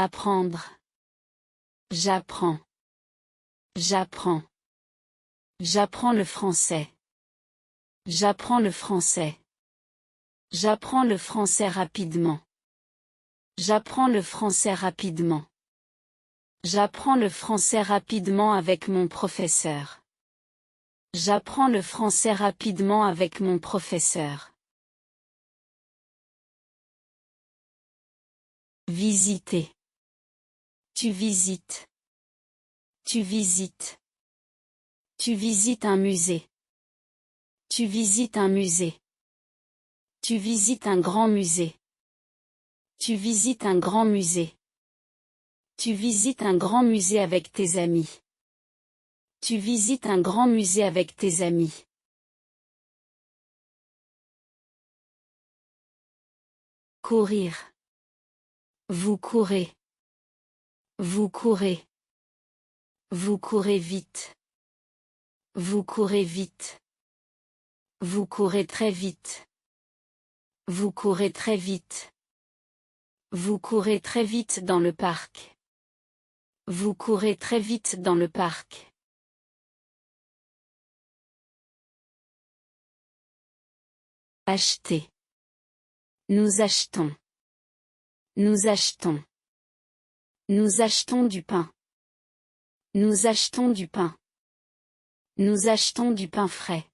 Apprendre. J'apprends. J'apprends. J'apprends le français. J'apprends le français. J'apprends le français rapidement. J'apprends le français rapidement. J'apprends le français rapidement avec mon professeur. J'apprends le français rapidement avec mon professeur. Visiter. Tu visites. Tu visites. Tu visites un musée. Tu visites un musée. Tu visites un grand musée. Tu visites un grand musée. Tu visites un grand musée avec tes amis. Tu visites un grand musée avec tes amis. Courir. Vous courez. Vous courez. Vous courez vite. Vous courez vite. Vous courez très vite. Vous courez très vite. Vous courez très vite dans le parc. Vous courez très vite dans le parc. Acheter. Nous achetons. Nous achetons. Nous achetons du pain. Nous achetons du pain. Nous achetons du pain frais.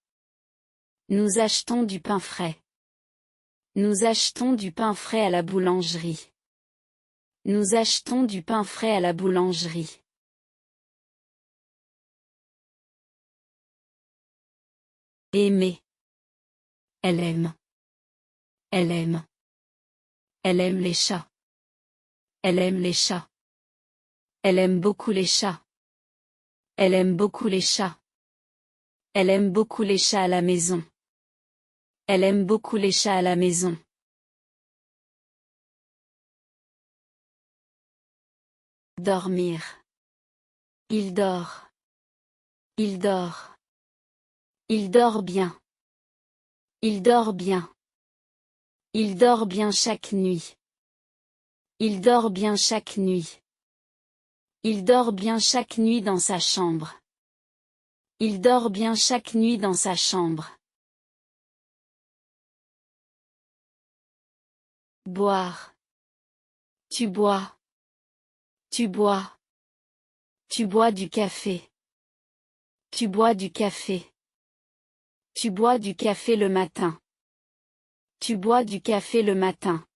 Nous achetons du pain frais. Nous achetons du pain frais à la boulangerie. Nous achetons du pain frais à la boulangerie. Aimer. Elle aime. Elle aime. Elle aime les chats. Elle aime les chats. Elle aime beaucoup les chats. Elle aime beaucoup les chats. Elle aime beaucoup les chats à la maison. Elle aime beaucoup les chats à la maison. Dormir. Il dort. Il dort. Il dort bien. Il dort bien. Il dort bien chaque nuit. Il dort bien chaque nuit. Il dort bien chaque nuit dans sa chambre. Il dort bien chaque nuit dans sa chambre. Boire. Tu bois. Tu bois. Tu bois du café. Tu bois du café. Tu bois du café le matin. Tu bois du café le matin.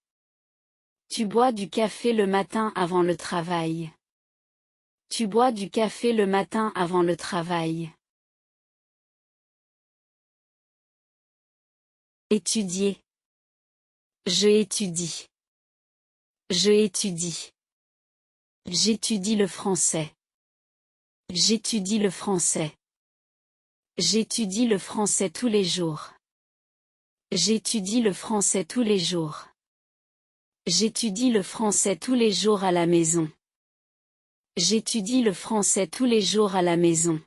Tu bois du café le matin avant le travail. Tu bois du café le matin avant le travail. Étudier. Je étudie. Je étudie. J'étudie le français. J'étudie le français. J'étudie le français tous les jours. J'étudie le français tous les jours. J'étudie le français tous les jours à la maison. J'étudie le français tous les jours à la maison.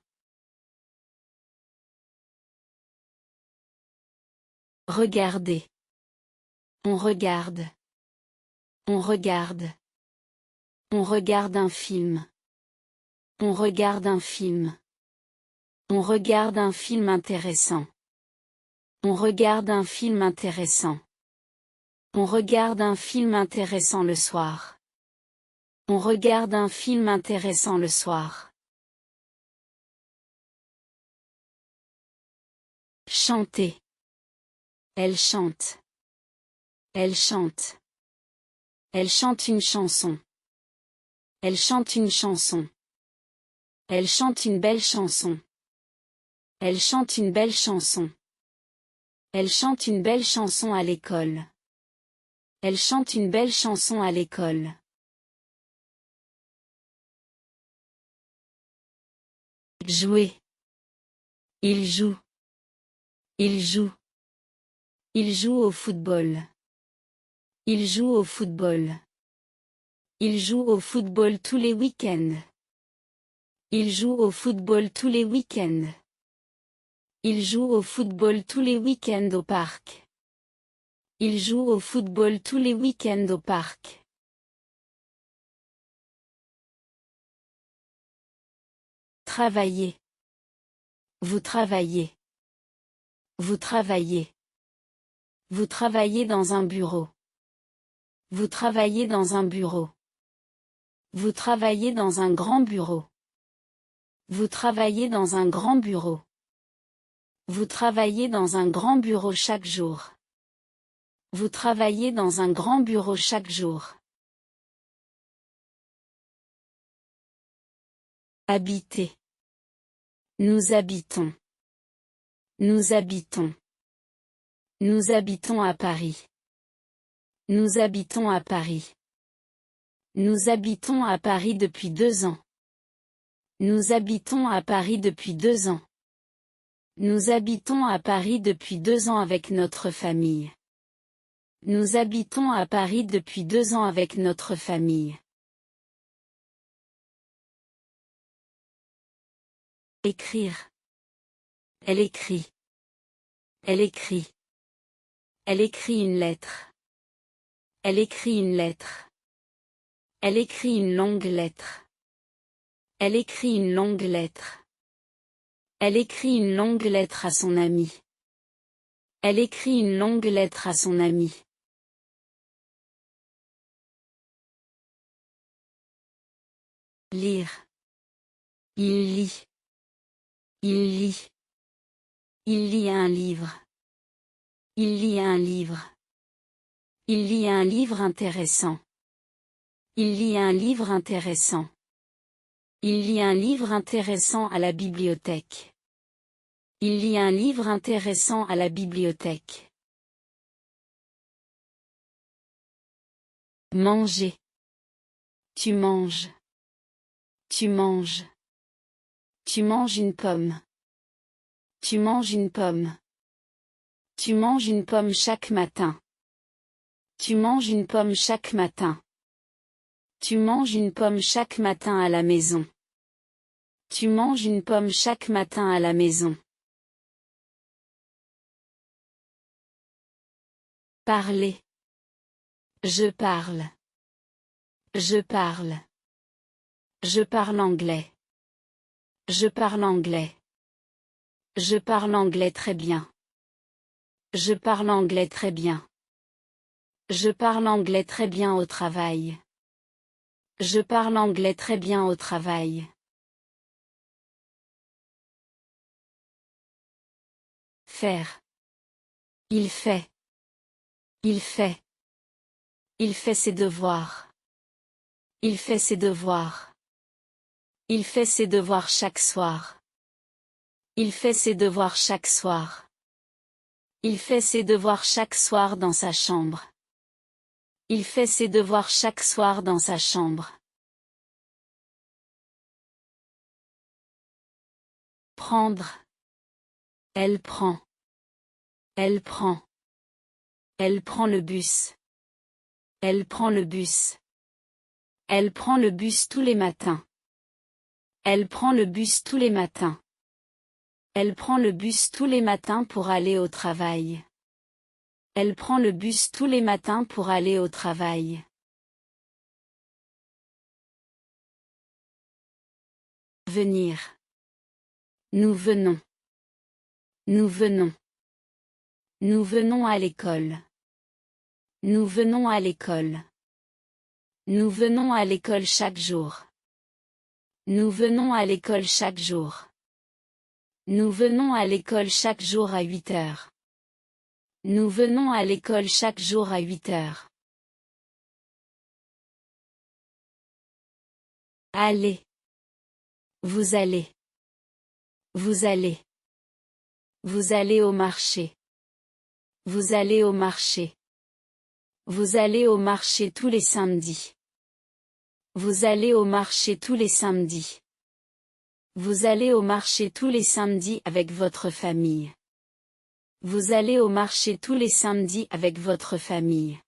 Regarder. On regarde. On regarde. On regarde un film. On regarde un film. On regarde un film intéressant. On regarde un film intéressant. On regarde un film intéressant le soir. On regarde un film intéressant le soir. Chanter. Elle chante. Elle chante. Elle chante une chanson. Elle chante une chanson. Elle chante une belle chanson. Elle chante une belle chanson. Elle chante une belle chanson à l'école. Elle chante une belle chanson à l'école. Jouer. Il joue. Il joue. Il joue au football. Il joue au football. Il joue au football tous les week-ends. Il joue au football tous les week-ends. Il joue au football tous les week-ends au parc. Il joue au football tous les week-ends au parc. travaillez. Vous travaillez. Vous travaillez. Vous travaillez dans un bureau. Vous travaillez dans un bureau. Vous travaillez dans un grand bureau. Vous travaillez dans un grand bureau. Vous travaillez dans un grand bureau chaque jour. Vous travaillez dans un grand bureau chaque jour. Habiter. Nous habitons. Nous habitons. Nous habitons à Paris. Nous habitons à Paris. Nous habitons à Paris depuis 2 ans. Nous habitons à Paris depuis 2 ans. Nous habitons à Paris depuis 2 ans avec notre famille. Nous habitons à Paris depuis 2 ans avec notre famille. Écrire. Elle écrit. Elle écrit. Elle écrit une lettre. Elle écrit une lettre. Elle écrit une longue lettre. Elle écrit une longue lettre. Elle écrit une longue lettre à son ami. Elle écrit une longue lettre à son ami. Lire. Il lit. Il lit. Il lit un livre. Il lit un livre. Il lit un livre intéressant. Il lit un livre intéressant. Il lit un livre intéressant à la bibliothèque. Il lit un livre intéressant à la bibliothèque. Manger. Tu manges. Tu manges. Tu manges une pomme. Tu manges une pomme. Tu manges une pomme chaque matin. Tu manges une pomme chaque matin. Tu manges une pomme chaque matin à la maison. Tu manges une pomme chaque matin à la maison. Parler. Je parle. Je parle. Je parle anglais. Je parle anglais. Je parle anglais très bien. Je parle anglais très bien. Je parle anglais très bien au travail. Je parle anglais très bien au travail. Faire. Il fait. Il fait. Il fait ses devoirs. Il fait ses devoirs. Il fait ses devoirs chaque soir. Il fait ses devoirs chaque soir. Il fait ses devoirs chaque soir dans sa chambre. Il fait ses devoirs chaque soir dans sa chambre. Prendre. Elle prend. Elle prend. Elle prend le bus. Elle prend le bus. Elle prend le bus tous les matins. Elle prend le bus tous les matins. Elle prend le bus tous les matins pour aller au travail. Elle prend le bus tous les matins pour aller au travail. Venir. Nous venons. Nous venons. Nous venons à l'école. Nous venons à l'école. Nous venons à l'école chaque jour. Nous venons à l'école chaque jour. Nous venons à l'école chaque jour à 8 heures. Nous venons à l'école chaque jour à 8 heures. Allez. Vous allez. Vous allez. Vous allez au marché. Vous allez au marché. Vous allez au marché tous les samedis. Vous allez au marché tous les samedis. Vous allez au marché tous les samedis avec votre famille. Vous allez au marché tous les samedis avec votre famille.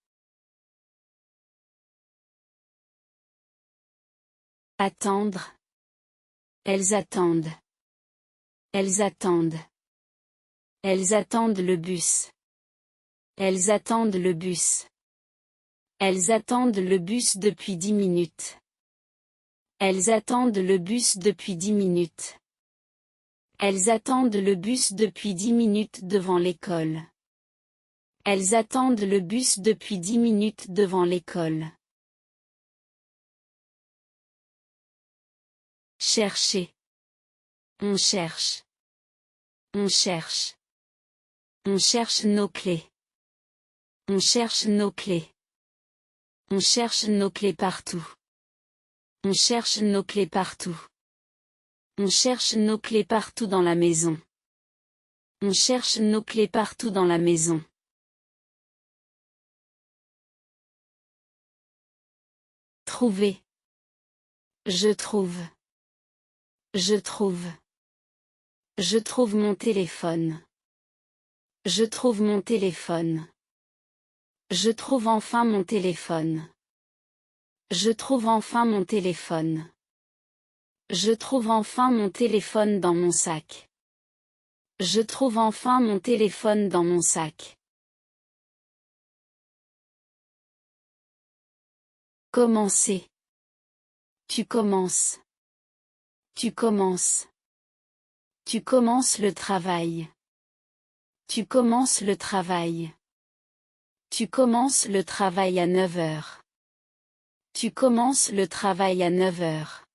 Attendre. Elles attendent. Elles attendent. Elles attendent le bus. Elles attendent le bus. Elles attendent le bus depuis 10 minutes. Elles attendent le bus depuis 10 minutes. Elles attendent le bus depuis 10 minutes devant l'école. Elles attendent le bus depuis 10 minutes devant l'école. Chercher. On cherche. On cherche. On cherche nos clés. On cherche nos clés. On cherche nos clés partout. On cherche nos clés partout. On cherche nos clés partout dans la maison. On cherche nos clés partout dans la maison. Trouver. Je trouve. Je trouve. Je trouve mon téléphone. Je trouve mon téléphone. Je trouve enfin mon téléphone. Je trouve enfin mon téléphone. Je trouve enfin mon téléphone dans mon sac. Je trouve enfin mon téléphone dans mon sac. Commencer. Tu commences. Tu commences. Tu commences le travail. Tu commences le travail. Tu commences le travail à 9 heures. Tu commences le travail à 9 heures.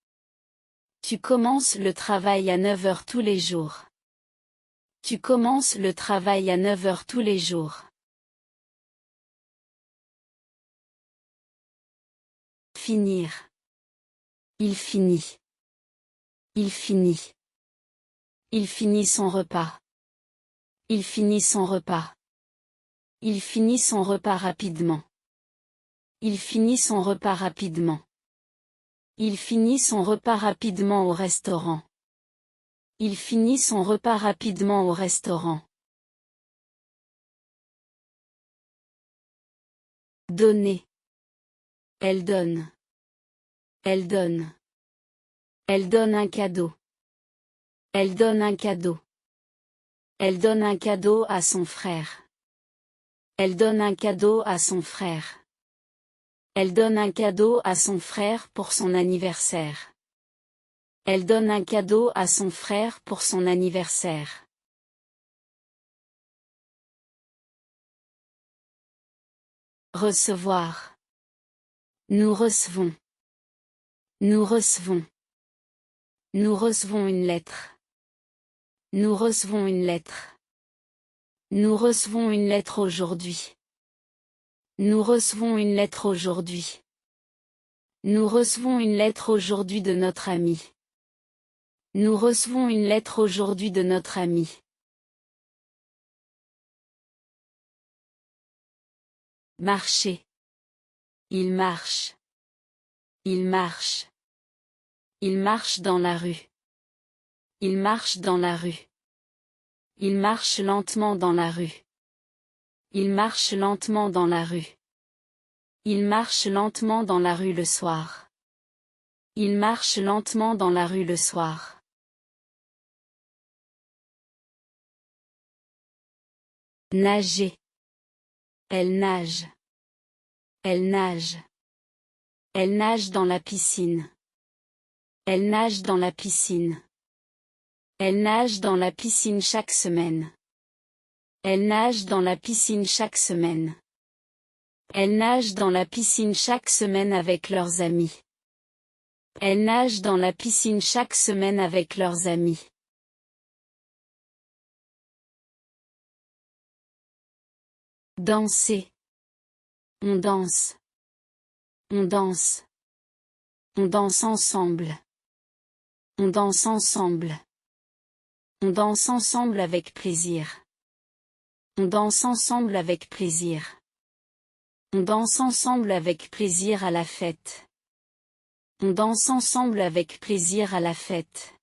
Tu commences le travail à 9 heures tous les jours. Tu commences le travail à 9 heures tous les jours. Finir. Il finit. Il finit. Il finit son repas. Il finit son repas. Il finit son repas rapidement. Il finit son repas rapidement. Il finit son repas rapidement au restaurant. Il finit son repas rapidement au restaurant. Donner. Elle donne. Elle donne. Elle donne un cadeau. Elle donne un cadeau. Elle donne un cadeau à son frère. Elle donne un cadeau à son frère. Elle donne un cadeau à son frère pour son anniversaire. Elle donne un cadeau à son frère pour son anniversaire. Recevoir. Nous recevons. Nous recevons. Nous recevons une lettre. Nous recevons une lettre. Nous recevons une lettre aujourd'hui. Nous recevons une lettre aujourd'hui. Nous recevons une lettre aujourd'hui de notre ami. Nous recevons une lettre aujourd'hui de notre ami. Marcher. Il marche. Il marche. Il marche dans la rue. Il marche dans la rue. Il marche lentement dans la rue. Il marche lentement dans la rue. Il marche lentement dans la rue le soir. Il marche lentement dans la rue le soir. Nager. Elle nage. Elle nage. Elle nage dans la piscine. Elle nage dans la piscine. Elle nage dans la piscine chaque semaine. Elle nage dans la piscine chaque semaine. Elle nage dans la piscine chaque semaine avec leurs amis. Elle nage dans la piscine chaque semaine avec leurs amis. Danser. On danse. On danse. On danse ensemble. On danse ensemble. On danse ensemble avec plaisir. On danse ensemble avec plaisir. On danse ensemble avec plaisir à la fête. On danse ensemble avec plaisir à la fête.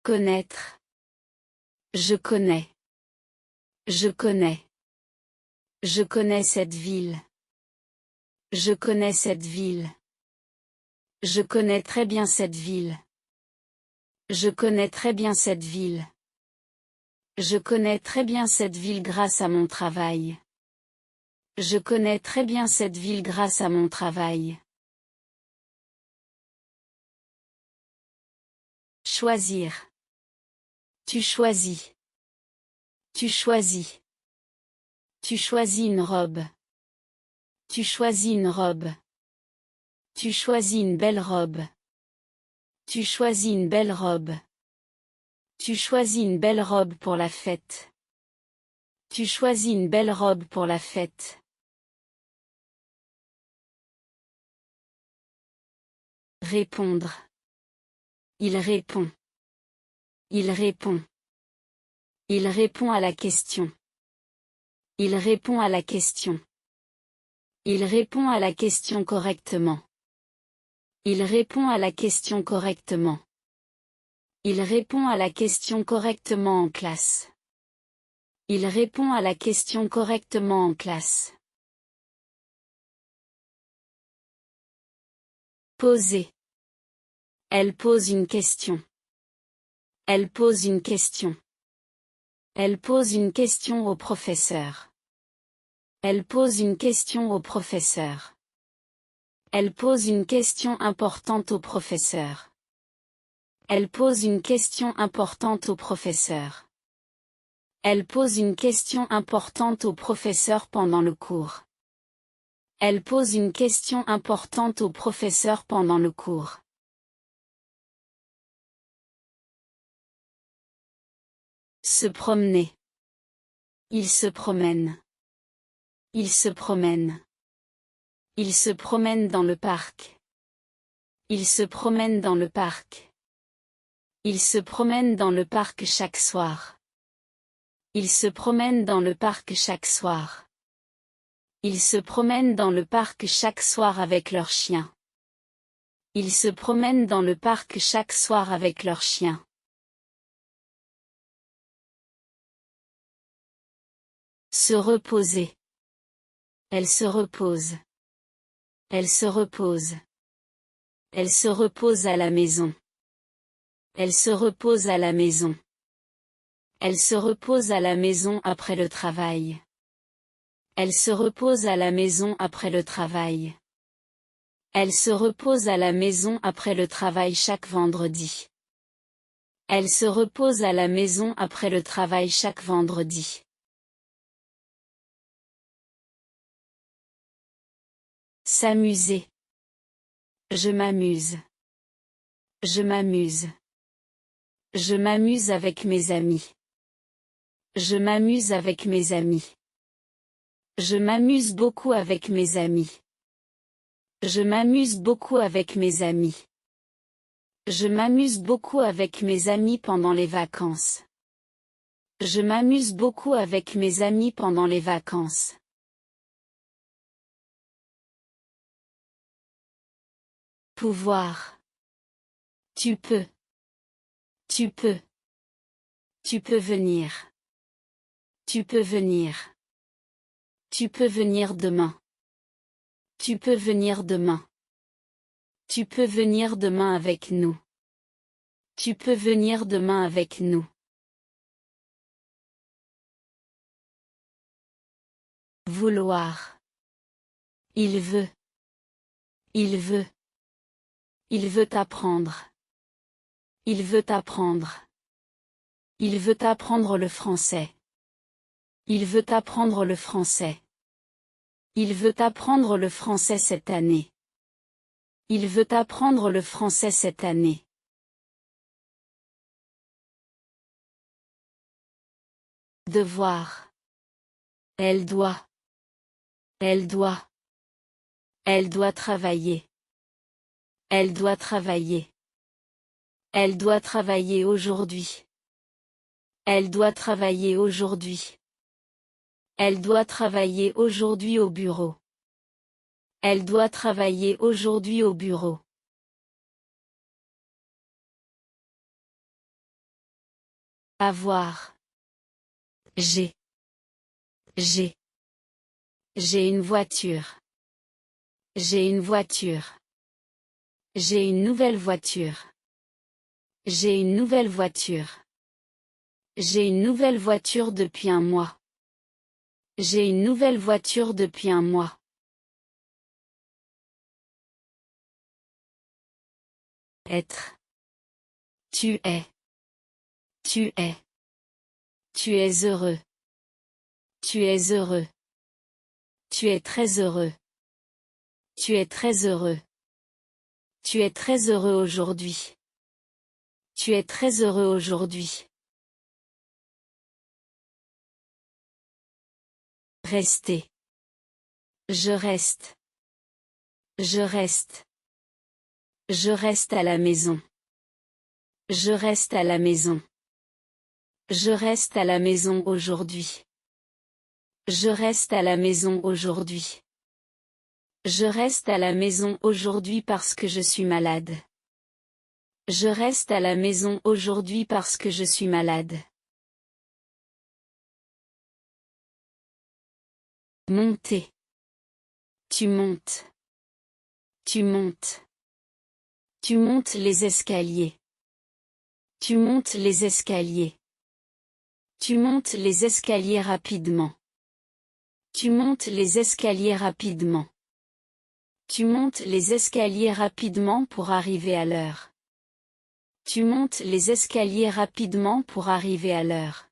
Connaître. Je connais. Je connais. Je connais cette ville. Je connais cette ville. Je connais très bien cette ville. Je connais très bien cette ville. Je connais très bien cette ville grâce à mon travail. Je connais très bien cette ville grâce à mon travail. Choisir. Tu choisis. Tu choisis. Tu choisis une robe. Tu choisis une robe. Tu choisis une belle robe. Tu choisis une belle robe. Tu choisis une belle robe pour la fête. Tu choisis une belle robe pour la fête. Répondre. Il répond. Il répond. Il répond à la question. Il répond à la question. Il répond à la question correctement. Il répond à la question correctement. Il répond à la question correctement en classe. Il répond à la question correctement en classe. Poser. Elle pose une question. Elle pose une question. Elle pose une question au professeur. Elle pose une question au professeur. Elle pose une question importante au professeur. Elle pose une question importante au professeur. Elle pose une question importante au professeur pendant le cours. Elle pose une question importante au professeur pendant le cours. Se promener. Il se promène. Il se promène. Il se promène dans le parc. Il se promène dans le parc. Il se promène dans le parc chaque soir. Il se promène dans le parc chaque soir. Ils se promènent dans le parc chaque soir avec leurs chiens. Ils se promènent dans le parc chaque soir avec leurs chiens. Se reposer. Elle se repose. Elle se repose. Elle se repose à la maison. Elle se repose à la maison. Elle se repose à la maison après le travail. Elle se repose à la maison après le travail. Elle se repose à la maison après le travail chaque vendredi. Elle se repose à la maison après le travail chaque vendredi. S'amuser. Je m'amuse. Je m'amuse. Je m'amuse avec mes amis. Je m'amuse avec mes amis. Je m'amuse beaucoup avec mes amis. Je m'amuse beaucoup avec mes amis. Je m'amuse beaucoup avec mes amis pendant les vacances. Je m'amuse beaucoup avec mes amis pendant les vacances. Pouvoir. Tu peux. Tu peux. Tu peux venir. Tu peux venir. Tu peux venir demain. Tu peux venir demain. Tu peux venir demain avec nous. Tu peux venir demain avec nous. Vouloir. Il veut. Il veut. Il veut apprendre. Il veut apprendre. Il veut apprendre le français. Il veut apprendre le français. Il veut apprendre le français cette année. Il veut apprendre le français cette année. Devoir. Elle doit. Elle doit. Elle doit travailler. Elle doit travailler. Elle doit travailler aujourd'hui. Elle doit travailler aujourd'hui. Elle doit travailler aujourd'hui au bureau. Elle doit travailler aujourd'hui au bureau. Avoir. J'ai. J'ai. J'ai une voiture. J'ai une voiture. J'ai une nouvelle voiture. J'ai une nouvelle voiture. J'ai une nouvelle voiture depuis un mois. J'ai une nouvelle voiture depuis un mois. Être. Tu es. Tu es. Tu es heureux. Tu es heureux. Tu es très heureux. Tu es très heureux. Tu es très heureux aujourd'hui. Tu es très heureux aujourd'hui. Rester. Je reste. Je reste. Je reste à la maison. Je reste à la maison. Je reste à la maison aujourd'hui. Je reste à la maison aujourd'hui. Je reste à la maison aujourd'hui parce que je suis malade. Je reste à la maison aujourd'hui parce que je suis malade. Monter. Tu montes. Tu montes. Tu montes les escaliers. Tu montes les escaliers. Tu montes les escaliers rapidement. Tu montes les escaliers rapidement. Tu montes les escaliers rapidement pour arriver à l'heure. Tu montes les escaliers rapidement pour arriver à l'heure.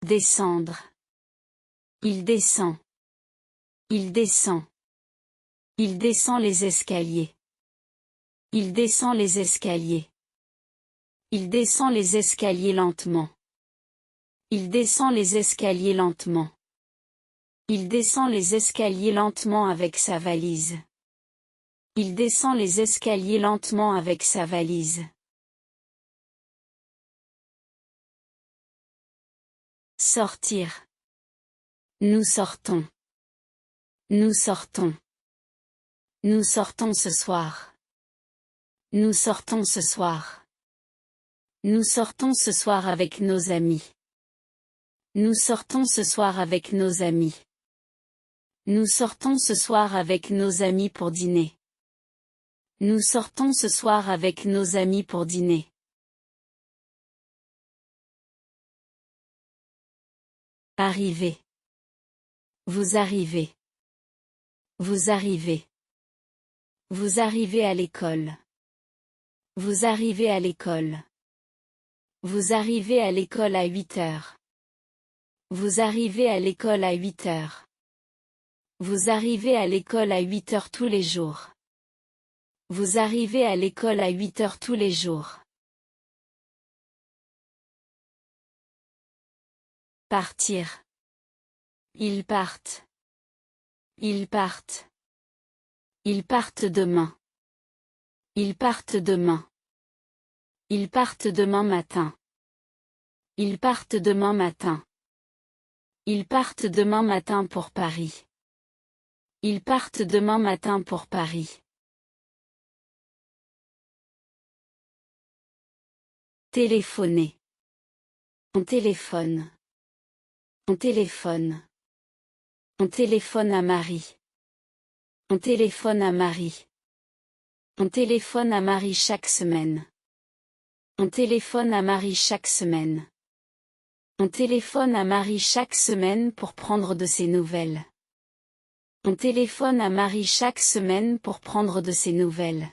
Descendre. Il descend. Il descend. Il descend les escaliers. Il descend les escaliers. Il descend les escaliers lentement. Il descend les escaliers lentement. Il descend les escaliers lentement avec sa valise. Il descend les escaliers lentement avec sa valise. Sortir. Nous sortons. Nous sortons. Nous sortons ce soir. Nous sortons ce soir. Nous sortons ce soir avec nos amis. Nous sortons ce soir avec nos amis. Nous sortons ce soir avec nos amis pour dîner. Nous sortons ce soir avec nos amis pour dîner. Arrivez. Vous arrivez. Vous arrivez. Vous arrivez à l'école. Vous arrivez à l'école. Vous arrivez à l'école à 8 heures. Vous arrivez à l'école à 8 heures. Vous arrivez à l'école à 8 heures tous les jours. Vous arrivez à l'école à 8 heures tous les jours. Partir. Ils partent. Ils partent. Ils partent demain. Ils partent demain. Ils partent demain matin. Ils partent demain matin. Ils partent demain matin pour Paris. Ils partent demain matin pour Paris. Téléphoner. On téléphone. On téléphone. On téléphone à Marie. On téléphone à Marie. On téléphone à Marie chaque semaine. On téléphone à Marie chaque semaine. On téléphone à Marie chaque semaine pour prendre de ses nouvelles. On téléphone à Marie chaque semaine pour prendre de ses nouvelles.